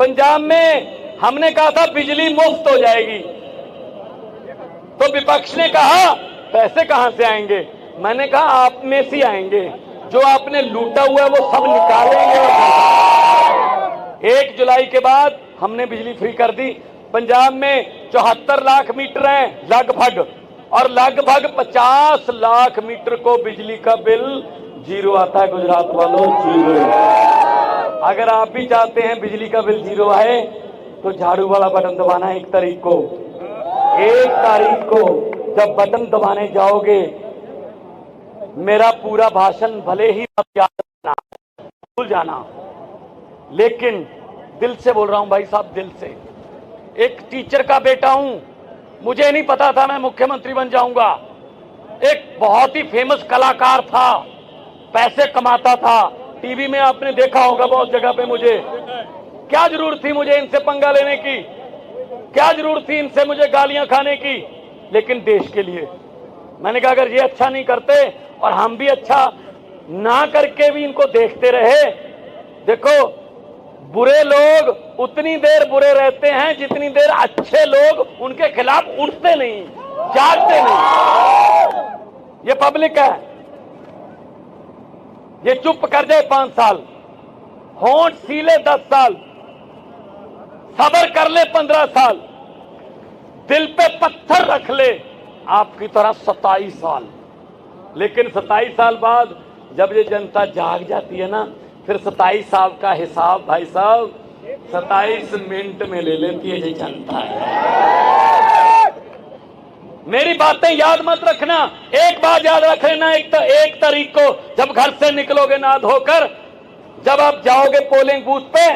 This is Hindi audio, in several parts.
पंजाब में हमने कहा था बिजली मुफ्त हो जाएगी, तो विपक्ष ने कहा पैसे कहां से आएंगे। मैंने कहा आप में से आएंगे, जो आपने लूटा हुआ है वो सब निकालेंगे। 1 जुलाई के बाद हमने बिजली फ्री कर दी। पंजाब में 74 लाख मीटर हैं लगभग, और लगभग 50 लाख मीटर को बिजली का बिल जीरो आता है। गुजरात वालों, जीरो। अगर आप भी चाहते हैं बिजली का बिल जीरो आए तो झाड़ू वाला बटन दबाना है 1 तारीख को। 1 तारीख को जब बटन दबाने जाओगे, मेरा पूरा भाषण भले ही आप याद रखना, भूल जाना, लेकिन दिल से बोल रहा हूं भाई साहब, दिल से। एक टीचर का बेटा हूं, मुझे नहीं पता था मैं मुख्यमंत्री बन जाऊंगा। एक बहुत ही फेमस कलाकार था, पैसे कमाता था, टीवी में आपने देखा होगा बहुत जगह पे। मुझे क्या जरूरत थी मुझे इनसे पंगा लेने की, क्या जरूरत थी इनसे मुझे गालियां खाने की। लेकिन देश के लिए मैंने कहा अगर ये अच्छा नहीं करते और हम भी अच्छा ना करके भी इनको देखते रहे। देखो, बुरे लोग उतनी देर बुरे रहते हैं जितनी देर अच्छे लोग उनके खिलाफ उठते नहीं, जागते नहीं। ये पब्लिक है, ये चुप कर जाए 5 साल, होंठ सीले 10 साल, सब्र कर ले 15 साल, दिल पे पत्थर रख ले आपकी तरह 27 साल। लेकिन 27 साल बाद जब ये जनता जाग जाती है ना, फिर 27 साल का हिसाब भाई साहब 27 मिनट में ले लेती है ये जनता है। मेरी बातें याद मत रखना, एक बात याद रख लेना, 1 तारीख को जब घर से निकलोगे ना धोकर, जब आप जाओगे पोलिंग बूथ पे,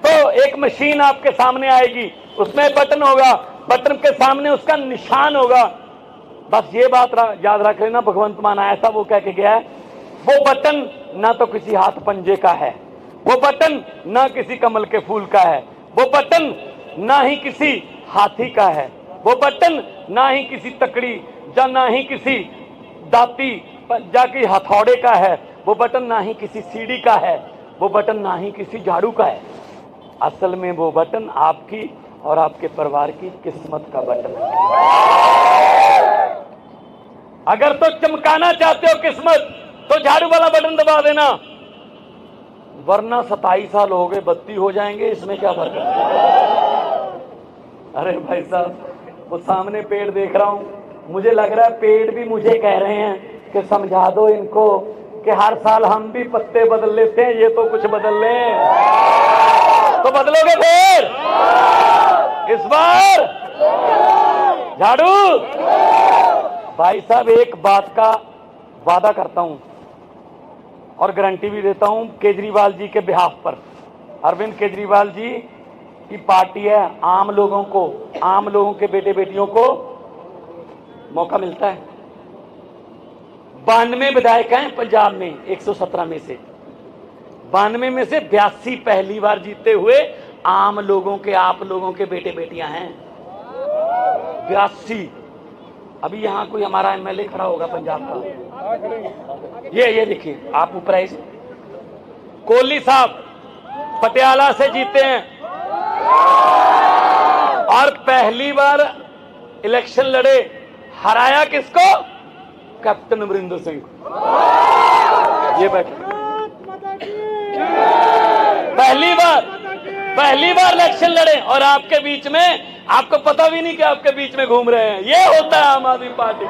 तो एक मशीन आपके सामने आएगी, उसमें बटन होगा, बटन के सामने उसका निशान होगा। बस ये बात याद रख लेना, भगवंत मान ऐसा वो कह के गया है, वो बटन ना तो किसी हाथ पंजे का है, वो बटन ना किसी कमल के फूल का है, वो बटन ना ही किसी हाथी का है, वो बटन ना ही किसी तकड़ी या ना ही किसी दाती या कि हथौड़े का है, वो बटन ना ही किसी सीढ़ी का है, वो बटन ना ही किसी झाड़ू का है। असल में वो बटन आपकी और आपके परिवार की किस्मत का बटन है। अगर तो चमकाना चाहते हो किस्मत तो झाड़ू वाला बटन दबा देना, वरना 27 साल हो गए 32 हो जाएंगे, इसमें क्या फर्क है। अरे भाई साहब, वो सामने पेड़ देख रहा हूं, मुझे लग रहा है पेड़ भी मुझे कह रहे हैं कि समझा दो इनको कि हर साल हम भी पत्ते बदल लेते हैं, ये तो कुछ बदल लें। तो बदलोगे फिर इस बार झाड़ू? भाई साहब, एक बात का वादा करता हूं और गारंटी भी देता हूं केजरीवाल जी के बिहाफ पर। अरविंद केजरीवाल जी की पार्टी है, आम लोगों को, आम लोगों के बेटे बेटियों को मौका मिलता है। 92 विधायक हैं पंजाब में, 117 में से 92 में से 82 पहली बार जीते हुए आम लोगों के, आप लोगों के बेटे बेटियां हैं। 82। अभी यहां कोई हमारा एमएलए खड़ा होगा पंजाब का, ये देखिए आप ऊपर आइए, कोहली साहब पटियाला से जीते हैं और पहली बार इलेक्शन लड़े, हराया किसको? कैप्टन अमरिंदर सिंह। ये बैठे, पहली बार इलेक्शन लड़े और आपके बीच में, आपको पता भी नहीं कि आपके बीच में घूम रहे हैं। ये होता है आम आदमी पार्टी।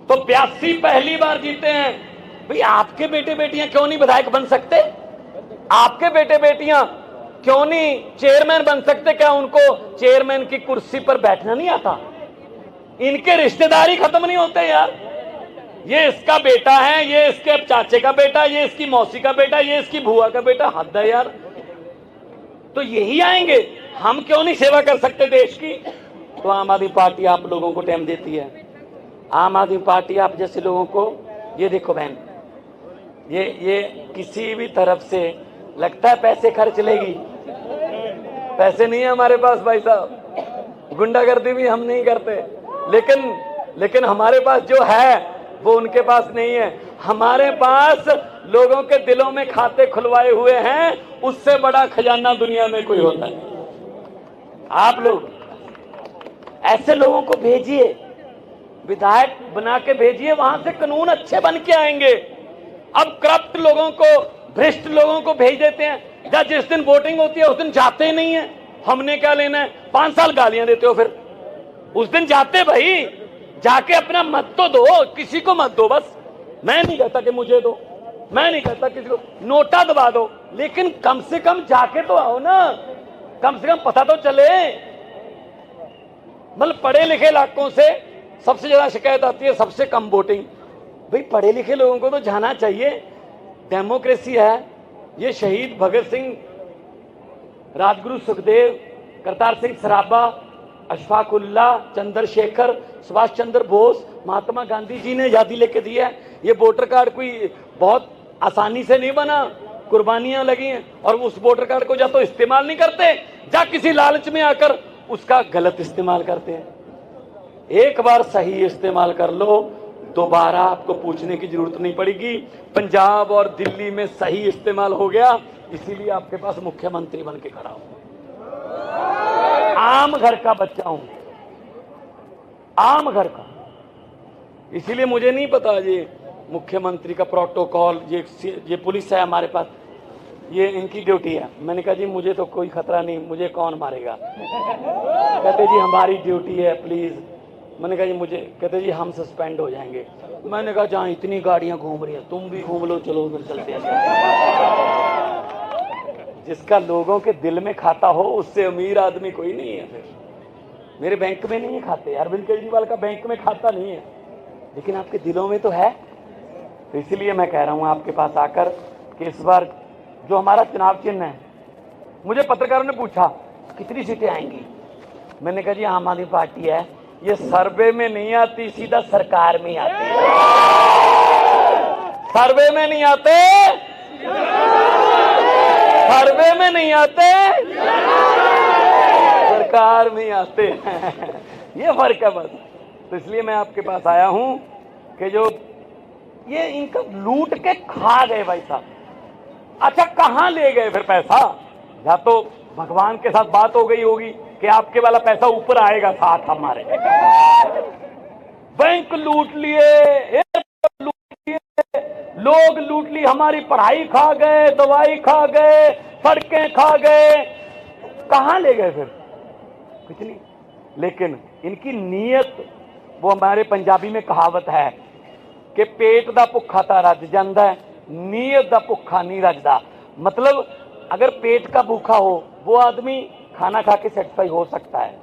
तो 82 पहली बार जीते हैं। भाई आपके बेटे बेटियां क्यों नहीं विधायक बन सकते? आपके बेटे बेटियां क्यों नहीं चेयरमैन बन सकते? क्या उनको चेयरमैन की कुर्सी पर बैठना नहीं आता? इनके रिश्तेदारी खत्म नहीं होते यार। ये इसका बेटा है, ये इसके चाचे का बेटा, ये इसकी मौसी का बेटा, ये इसकी बुआ का बेटा। हद है यार। तो यही आएंगे, हम क्यों नहीं सेवा कर सकते देश की? तो आम आदमी पार्टी आप लोगों को टाइम देती है। आम आदमी पार्टी आप जैसे लोगों को, ये देखो बहन, ये किसी भी तरफ से लगता है पैसे खर्च लेगी, पैसे नहीं है हमारे पास भाई साहब। गुंडागर्दी भी हम नहीं करते, लेकिन लेकिन हमारे पास जो है वो उनके पास नहीं है। हमारे पास लोगों के दिलों में खाते खुलवाए हुए हैं, उससे बड़ा खजाना दुनिया में कोई होता है। आप लोग ऐसे लोगों को भेजिए, विधायक बना के भेजिए, वहां से कानून अच्छे बन के आएंगे। अब करप्ट लोगों को, भ्रष्ट लोगों को भेज देते हैं, या जिस दिन वोटिंग होती है उस दिन जाते ही नहीं है। हमने क्या लेना है, 5 साल गालियां देते हो, फिर उस दिन जाते भाई, जाके अपना मत तो दो, किसी को मत दो। बस मैं नहीं कहता कि मुझे दो, मैं नहीं कहता किसी को, नोटा दबा दो, लेकिन कम से कम जाके तो आओ ना, कम से कम पता तो चले। मतलब पढ़े लिखे इलाकों से सबसे ज्यादा शिकायत आती है, सबसे कम वोटिंग। भाई पढ़े लिखे लोगों को तो जाना चाहिए, डेमोक्रेसी है। ये शहीद भगत सिंह, राजगुरु सुखदेव, करतार सिंह सराभा, अशफाक उल्लाह, चंद्रशेखर, सुभाष चंद्र बोस, महात्मा गांधी जी ने आजादी लेके दी है। ये वोटर कार्ड कोई बहुत आसानी से नहीं बना, कुर्बानियां लगी हैं। और उस वोटर कार्ड को या तो इस्तेमाल नहीं करते, या किसी लालच में आकर उसका गलत इस्तेमाल करते हैं। एक बार सही इस्तेमाल कर लो, दोबारा आपको पूछने की जरूरत नहीं पड़ेगी। पंजाब और दिल्ली में सही इस्तेमाल हो गया, इसीलिए आपके पास मुख्यमंत्री बन के खड़ा हूं। आम घर का बच्चा हूं, आम घर का। इसीलिए मुझे नहीं पता ये मुख्यमंत्री का प्रोटोकॉल, ये पुलिस है हमारे पास, ये इनकी ड्यूटी है। मैंने कहा जी मुझे तो कोई खतरा नहीं, मुझे कौन मारेगा। कहते जी हमारी ड्यूटी है प्लीज। मैंने कहा जी मुझे, कहते जी हम सस्पेंड हो जाएंगे। मैंने कहा जहाँ इतनी गाड़ियां घूम रही हैं तुम भी घूम लो, चलो उधर चलते हैं। जिसका लोगों के दिल में खाता हो उससे अमीर आदमी कोई नहीं है। फिर मेरे बैंक में नहीं है खाते, अरविंद केजरीवाल का बैंक में खाता नहीं है, लेकिन आपके दिलों में तो है। तो इसलिए मैं कह रहा हूं आपके पास आकर कि इस बार जो हमारा चुनाव चिन्ह है, मुझे पत्रकारों ने पूछा कितनी सीटें आएंगी। मैंने कहा जी आम आदमी पार्टी है, ये सर्वे में नहीं आती, सीधा सरकार में आती है। सर्वे में नहीं आते, सर्वे में नहीं आते, सरकार में आते हैं। ये फर्क है बस। तो इसलिए मैं आपके पास आया हूं कि जो ये इनका लूट के खा गए भाई साहब। अच्छा कहां ले गए फिर पैसा? या तो भगवान के साथ बात हो गई होगी कि आपके वाला पैसा ऊपर आएगा साथ हमारे। बैंक लूट लिए, एयरपोर्ट लूट लिए, लोग लूट ली, हमारी पढ़ाई खा गए, दवाई खा गए, सड़कें खा गए। कहां ले गए फिर? कुछ नहीं। लेकिन इनकी नीयत, वो हमारे पंजाबी में कहावत है कि पेट दा भुखा ता रज जांदा है, नीयत दा भुखा नहीं रजदा। मतलब अगर पेट का भूखा हो वो आदमी खाना खा के सेटिस्फाई हो सकता है,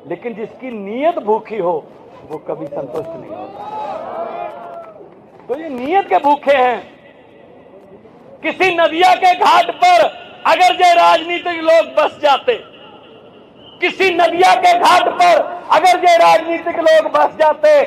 लेकिन जिसकी नीयत भूखी हो वो कभी संतुष्ट नहीं होता। तो ये नीयत के भूखे हैं। किसी नदिया के घाट पर अगर ये राजनीतिक लोग बस जाते, किसी नदिया के घाट पर अगर ये राजनीतिक लोग बस जाते,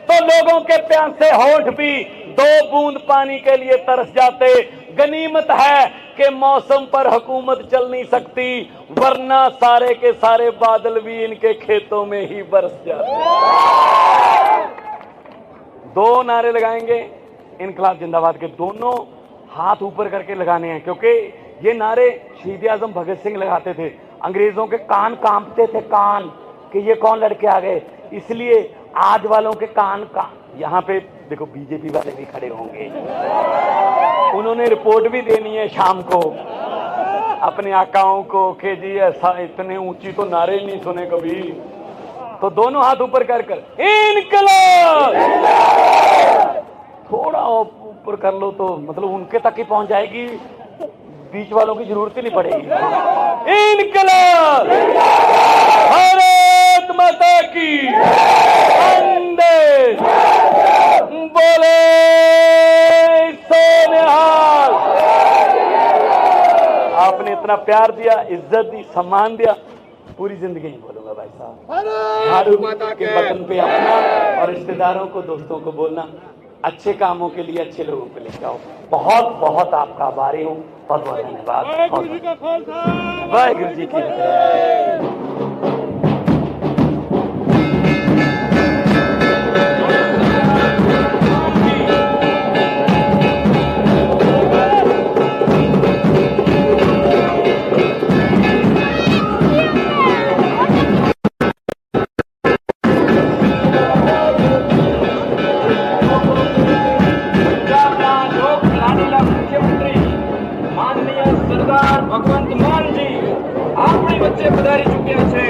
तो लोगों के प्यासे होंठ भी 2 बूंद पानी के लिए तरस जाते। गनीमत है कि मौसम पर हुकूमत चल नहीं सकती, वरना सारे के सारे बादल भी इनके खेतों में ही बरस जाते। 2 नारे लगाएंगे इनकलाब जिंदाबाद के, दोनों हाथ ऊपर करके लगाने हैं, क्योंकि ये नारे शहीद आजम भगत सिंह लगाते थे। अंग्रेजों के कान कांपते थे, कान, कि ये कौन लड़के आ गए। इसलिए आज वालों के कान का, यहाँ पे देखो बीजेपी वाले भी खड़े होंगे, उन्होंने रिपोर्ट भी देनी है शाम को अपने आकाओं को कि जी ऐसा इतने ऊंची तो नारे नहीं सुने कभी। तो दोनों हाथ ऊपर कर कर इनकलाब, थोड़ा ऊपर कर लो तो मतलब उनके तक ही पहुंच जाएगी, बीच वालों की जरूरत ही नहीं पड़ेगी। इनकलाब, भारत माता की, वंदे, बोले सोनिहाल। आपने इतना प्यार दिया, इज्जत दी, सम्मान दिया, पूरी जिंदगी नहीं बोलूंगा भाई साहब। झाड़ू के बटन पे अपना और रिश्तेदारों को, दोस्तों को बोलना, अच्छे कामों के लिए अच्छे लोगों को लेकर आओ। बहुत बहुत आपका आभारी हूँ, बहुत बहुत धन्यवाद। वाहिगुरु जी की जय। વચ્ચે પધારી ચૂક્યા છે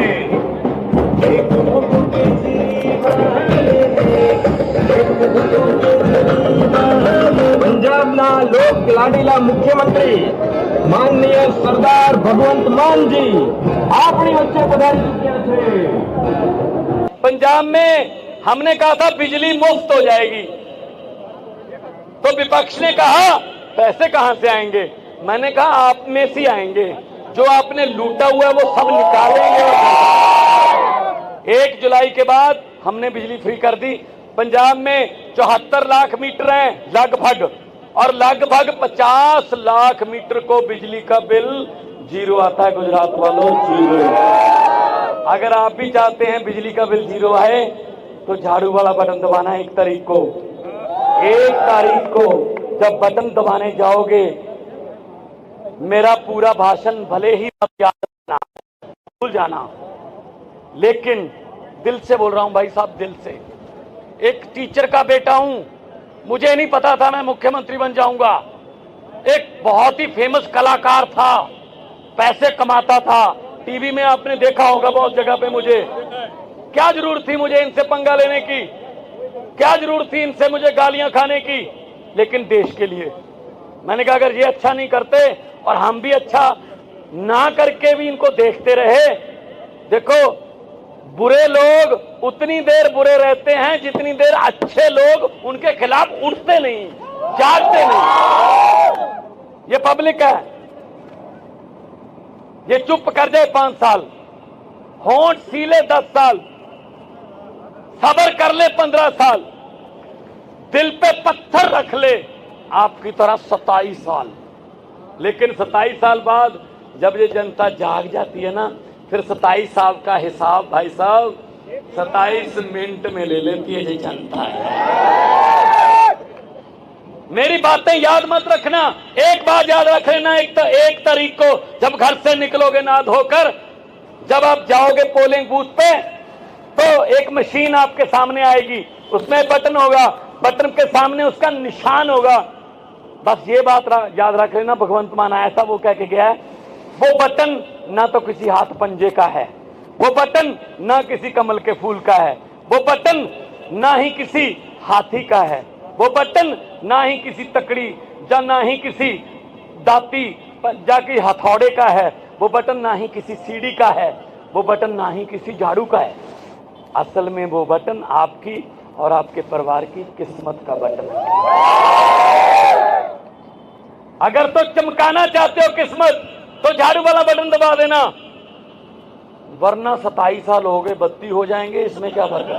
પંજાબના લોક લાડીલા મુખ્યમંત્રી માનનીય સરદાર ભગવંત માનજી આપણી વચ્ચે પધારી ચૂક્યા છે। पंजाब में हमने कहा था बिजली मुफ्त हो जाएगी, तो विपक्ष ने कहा पैसे कहां से आएंगे। मैंने कहा आप में से आएंगे, जो आपने लूटा हुआ है वो सब निकालेंगे। 1 जुलाई के बाद हमने बिजली फ्री कर दी। पंजाब में 74 लाख मीटर हैं लगभग, और लगभग 50 लाख मीटर को बिजली का बिल जीरो आता है। गुजरात वालों, जीरो। अगर आप भी चाहते हैं बिजली का बिल जीरो आए तो झाड़ू वाला बटन दबाना। 1 तारीख को जब बटन दबाने जाओगे, मेरा पूरा भाषण भले ही मत याद रखना, भूल जाना, लेकिन दिल से बोल रहा हूं भाई साहब, दिल से। एक टीचर का बेटा हूं, मुझे नहीं पता था मैं मुख्यमंत्री बन जाऊंगा। एक बहुत ही फेमस कलाकार था, पैसे कमाता था, टीवी में आपने देखा होगा बहुत जगह पे। मुझे क्या जरूरत थी मुझे इनसे पंगा लेने की, क्या जरूरत थी इनसे मुझे गालियां खाने की। लेकिन देश के लिए मैंने कहा अगर ये अच्छा नहीं करते और हम भी अच्छा ना करके भी इनको देखते रहे। देखो, बुरे लोग उतनी देर बुरे रहते हैं जितनी देर अच्छे लोग उनके खिलाफ उठते नहीं, जागते नहीं। ये पब्लिक है, ये चुप कर जाए 5 साल, होंठ सीले 10 साल, सबर कर ले 15 साल, दिल पे पत्थर रख ले आपकी तरह 27 साल। लेकिन 27 साल बाद जब ये जनता जाग जाती है ना, फिर 27 साल का हिसाब भाई साहब 27 मिनट में ले लेती है ये जनता है। मेरी बातें याद मत रखना, एक बात याद रख लेना। 1 तारीख को जब घर से निकलोगे ना धोकर, जब आप जाओगे पोलिंग बूथ पे, तो एक मशीन आपके सामने आएगी, उसमें बटन होगा, बटन के सामने उसका निशान होगा। बस ये बात याद रख लेना, भगवंत मान ऐसा वो कह के गया है, वो बटन ना तो किसी हाथ पंजे का है, वो बटन ना किसी कमल के फूल का है, वो बटन ना ही किसी हाथी का है, वो बटन ना ही किसी तकड़ी या ना ही किसी दाती या कि हथौड़े का है, वो बटन ना ही किसी सीढ़ी का है, वो बटन ना ही किसी झाड़ू का है। असल में वो बटन आपकी और आपके परिवार की किस्मत का बटन है। अगर तो चमकाना चाहते हो किस्मत तो झाड़ू वाला बटन दबा देना, वरना 27 साल हो गए 32 हो जाएंगे, इसमें क्या फर्क है।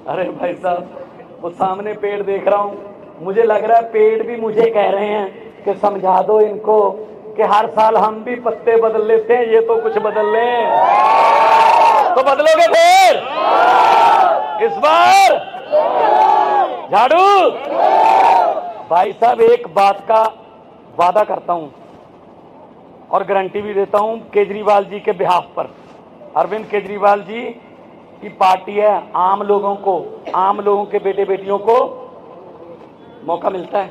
अरे भाई साहब, वो सामने पेड़ देख रहा हूं, मुझे लग रहा है पेड़ भी मुझे कह रहे हैं कि समझा दो इनको कि हर साल हम भी पत्ते बदल लेते हैं, ये तो कुछ बदल लें। तो बदलोगे फिर इस बार झाड़ू। भाई साहब, एक बात का वादा करता हूं और गारंटी भी देता हूं केजरीवाल जी के बिहाफ पर। अरविंद केजरीवाल जी की पार्टी है, आम लोगों के बेटे बेटियों को मौका मिलता है।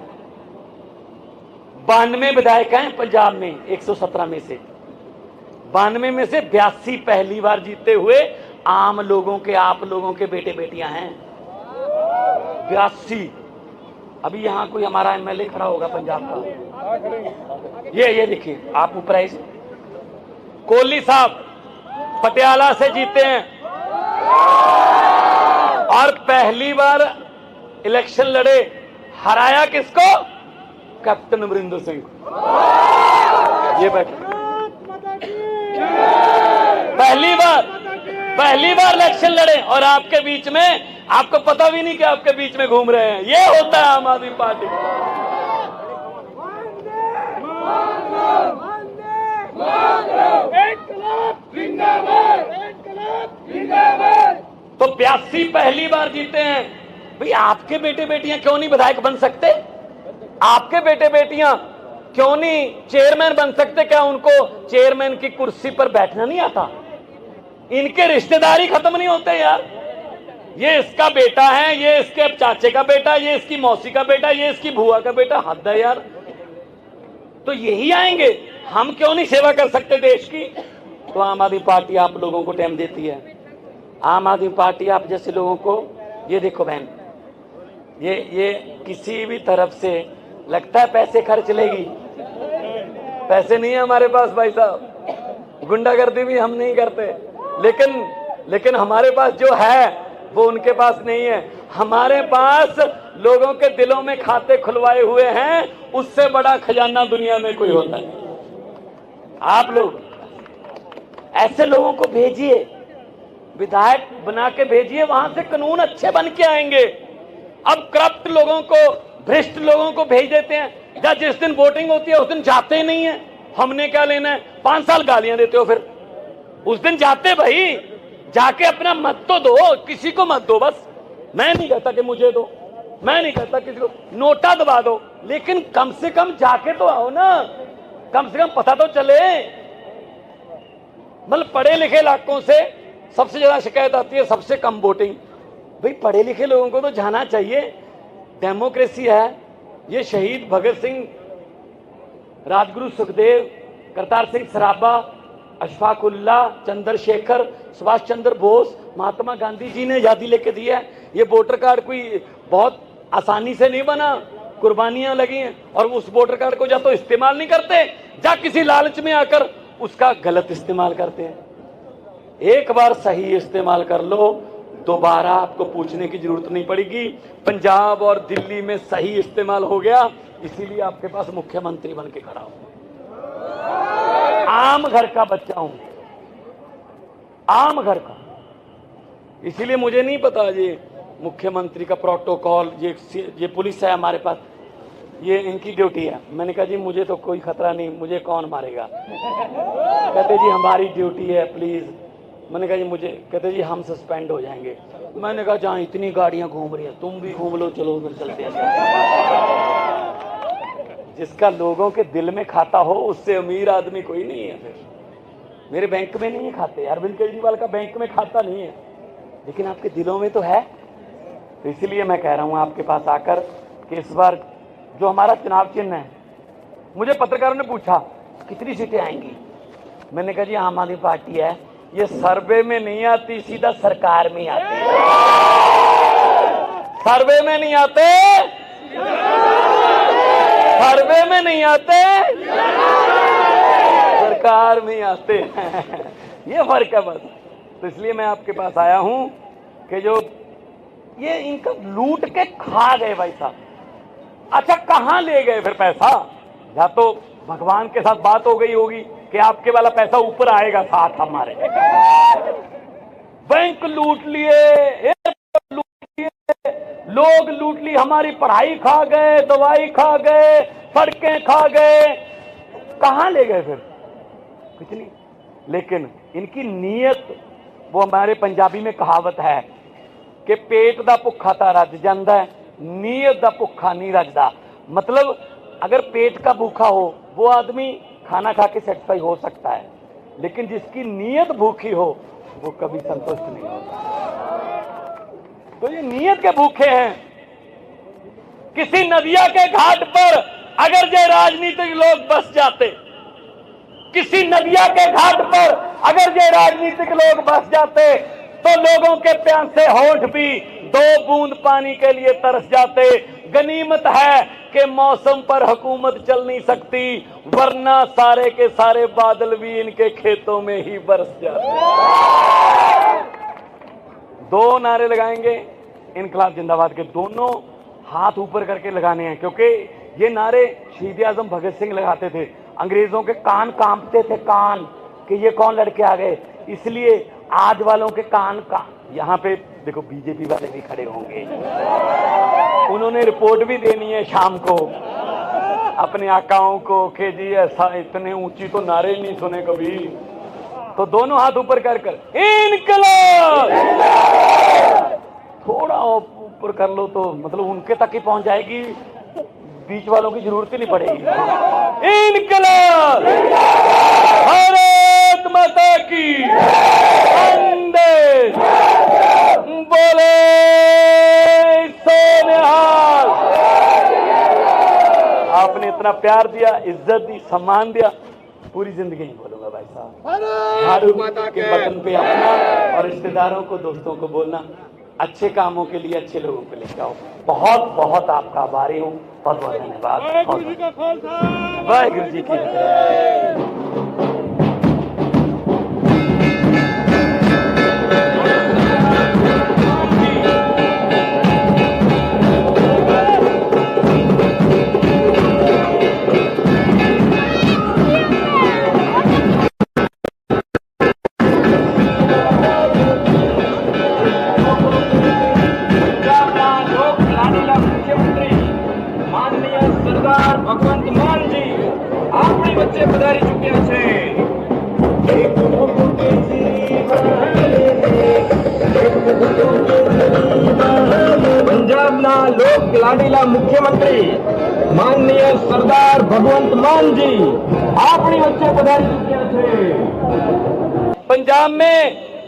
92 विधायक हैं पंजाब में, 117 में से 92 में से 82 पहली बार जीते हुए आम लोगों के, आप लोगों के बेटे बेटियां हैं। 82। अभी यहां कोई हमारा एमएलए खड़ा होगा पंजाब का, ये देखिए आप ऊपर आइए, कोहली साहब पटियाला से जीते हैं और पहली बार इलेक्शन लड़े, हराया किसको? कैप्टन अमरिंदर सिंह। ये बैठे, पहली बार इलेक्शन लड़े और आपके बीच में, आपको पता भी नहीं कि आपके बीच में घूम रहे हैं। ये होता है आम आदमी पार्टी। तो 82 पहली बार जीते हैं। भाई आपके बेटे बेटियां क्यों नहीं विधायक बन सकते? आपके बेटे बेटियां क्यों नहीं चेयरमैन बन सकते? क्या उनको चेयरमैन की कुर्सी पर बैठना नहीं आता? इनके रिश्तेदारी खत्म नहीं होते यार। ये इसका बेटा है, ये इसके चाचे का बेटा, ये इसकी मौसी का बेटा, ये इसकी बुआ का बेटा। हद है यार। तो यही आएंगे हम क्यों नहीं सेवा कर सकते देश की? तो आम आदमी पार्टी आप लोगों को टाइम देती है। आम आदमी पार्टी आप जैसे लोगों को, ये देखो बहन, ये किसी भी तरफ से लगता है पैसे खर्च लेगी। पैसे नहीं है हमारे पास भाई साहब, गुंडागर्दी भी हम नहीं करते, लेकिन हमारे पास जो है वो उनके पास नहीं है। हमारे पास लोगों के दिलों में खाते खुलवाए हुए हैं, उससे बड़ा खजाना दुनिया में कोई होता है। आप लोग ऐसे लोगों को भेजिए, विधायक बना के भेजिए, वहां से कानून अच्छे बन के आएंगे। अब करप्ट लोगों को, भ्रष्ट लोगों को भेज देते हैं, या जिस दिन वोटिंग होती है उस दिन जाते ही नहीं है। हमने क्या लेना है? 5 साल गालियां देते हो, फिर उस दिन जाते भाई, जाके अपना मत तो दो, किसी को मत दो। बस मैं नहीं कहता कि मुझे दो, मैं नहीं कहता किसी को, नोटा दबा दो, लेकिन कम से कम जाके तो आओ ना, कम से कम पता तो चले। मतलब पढ़े लिखे इलाकों से सबसे ज्यादा शिकायत आती है, सबसे कम वोटिंग। भाई पढ़े लिखे लोगों को तो जाना चाहिए, डेमोक्रेसी है। ये शहीद भगत सिंह, राजगुरु सुखदेव, करतार सिंह सराभा, अशफाक उल्लाह, चंद्रशेखर, सुभाष चंद्र बोस, महात्मा गांधी जी ने आजादी लेके दी है। ये वोटर कार्ड कोई बहुत आसानी से नहीं बना, कुर्बानियां लगी हैं। और उस वोटर कार्ड को या तो इस्तेमाल नहीं करते, या किसी लालच में आकर उसका गलत इस्तेमाल करते हैं। एक बार सही इस्तेमाल कर लो, दोबारा आपको पूछने की जरूरत नहीं पड़ेगी। पंजाब और दिल्ली में सही इस्तेमाल हो गया, इसीलिए आपके पास मुख्यमंत्री बन के खड़ा हूं। आम घर का बच्चा हूं, आम घर का। इसीलिए मुझे नहीं पता ये मुख्यमंत्री का प्रोटोकॉल, ये पुलिस है हमारे पास, ये इनकी ड्यूटी है। मैंने कहा जी मुझे तो कोई खतरा नहीं, मुझे कौन मारेगा? कहते जी हमारी ड्यूटी है प्लीज। मैंने कहा जी मुझे, कहते जी हम सस्पेंड हो जाएंगे। मैंने कहा जहाँ इतनी गाड़ियां घूम रही हैं तुम भी घूम लो, चलो उधर चलते हैं। जिसका लोगों के दिल में खाता हो उससे अमीर आदमी कोई नहीं है। फिर मेरे बैंक में नहीं है खाते, अरविंद केजरीवाल का बैंक में खाता नहीं है, लेकिन आपके दिलों में तो है। तो इसलिए मैं कह रहा हूं आपके पास आकर कि इस बार जो हमारा चुनाव चिन्ह है, मुझे पत्रकारों ने पूछा कितनी सीटें आएंगी। मैंने कहा जी आम आदमी पार्टी है, ये सर्वे में नहीं आती, सीधा सरकार में आती है। सर्वे में नहीं आते, सर्वे में नहीं आते, सरकार में आते हैं। ये फर्क है बस। तो इसलिए मैं आपके पास आया हूं कि जो ये इनका लूट के खा गए भाई साहब। अच्छा कहां ले गए फिर पैसा? या तो भगवान के साथ बात हो गई होगी कि आपके वाला पैसा ऊपर आएगा साथ हमारे। बैंक लूट लिए, एयरपोर्ट लूट लिए, लोग लूट ली, हमारी पढ़ाई खा गए, दवाई खा गए, सड़कें खा गए। कहां ले गए फिर? कुछ नहीं। लेकिन इनकी नीयत, वो हमारे पंजाबी में कहावत है कि पेट दा भुखा ता रज जांदा है, नीयत दा भुखा नहीं रजदा। मतलब अगर पेट का भूखा हो वो आदमी खाना खा के सेटिस्फाई हो सकता है, लेकिन जिसकी नीयत भूखी हो वो कभी संतुष्ट नहीं होता। तो ये नीयत के भूखे हैं। किसी नदिया के घाट पर अगर जो राजनीतिक लोग बस जाते, किसी नदिया के घाट पर अगर जो राजनीतिक लोग बस जाते, तो लोगों के प्यासे होंठ भी 2 बूंद पानी के लिए तरस जाते। गनीमत है कि मौसम पर हुकूमत चल नहीं सकती, वरना सारे के सारे बादल भी इनके खेतों में ही बरस जाते। 2 नारे लगाएंगे इनकलाब जिंदाबाद के, दोनों हाथ ऊपर करके लगाने हैं, क्योंकि ये नारे शहीद आजम भगत सिंह लगाते थे। अंग्रेजों के कान कांपते थे, कान, कि ये कौन लड़के आ गए। इसलिए आज वालों के कान का, यहाँ पे देखो बीजेपी वाले भी खड़े होंगे, उन्होंने रिपोर्ट भी देनी है शाम को अपने आकाओं को कि जी ऐसा इतने ऊंची तो नारे नहीं सुने कभी। तो दोनों हाथ ऊपर कर कर इनकलाब, थोड़ा ऊपर कर लो तो मतलब उनके तक ही पहुंच जाएगी, बीच वालों की जरूरत ही नहीं पड़ेगी। इनकलाब, भारत माता की, वंदे, बोले सोनिहाल। आपने इतना प्यार दिया, इज्जत दी, सम्मान दिया, पूरी जिंदगी नहीं बोलूंगा भाई साहब। झाड़ू के बटन पे अपना और रिश्तेदारों को, दोस्तों को बोलना, अच्छे कामों के लिए अच्छे लोगों को लेके आओ। बहुत बहुत आपका आभारी हूँ। बहुत बहुत धन्यवाद। वाहिगुरु जी की जय। સરદાર ભગવંત માનજી આપણી વચ્ચે પધારી ચૂક્યા છે। પંજાબના લોક લાડીલા મુખ્યમંત્રી માનનીય સરદાર ભગવંત માનજી આપણી વચ્ચે પધારી ચૂક્યા છે। पंजाब में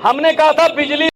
हमने कहा था बिजली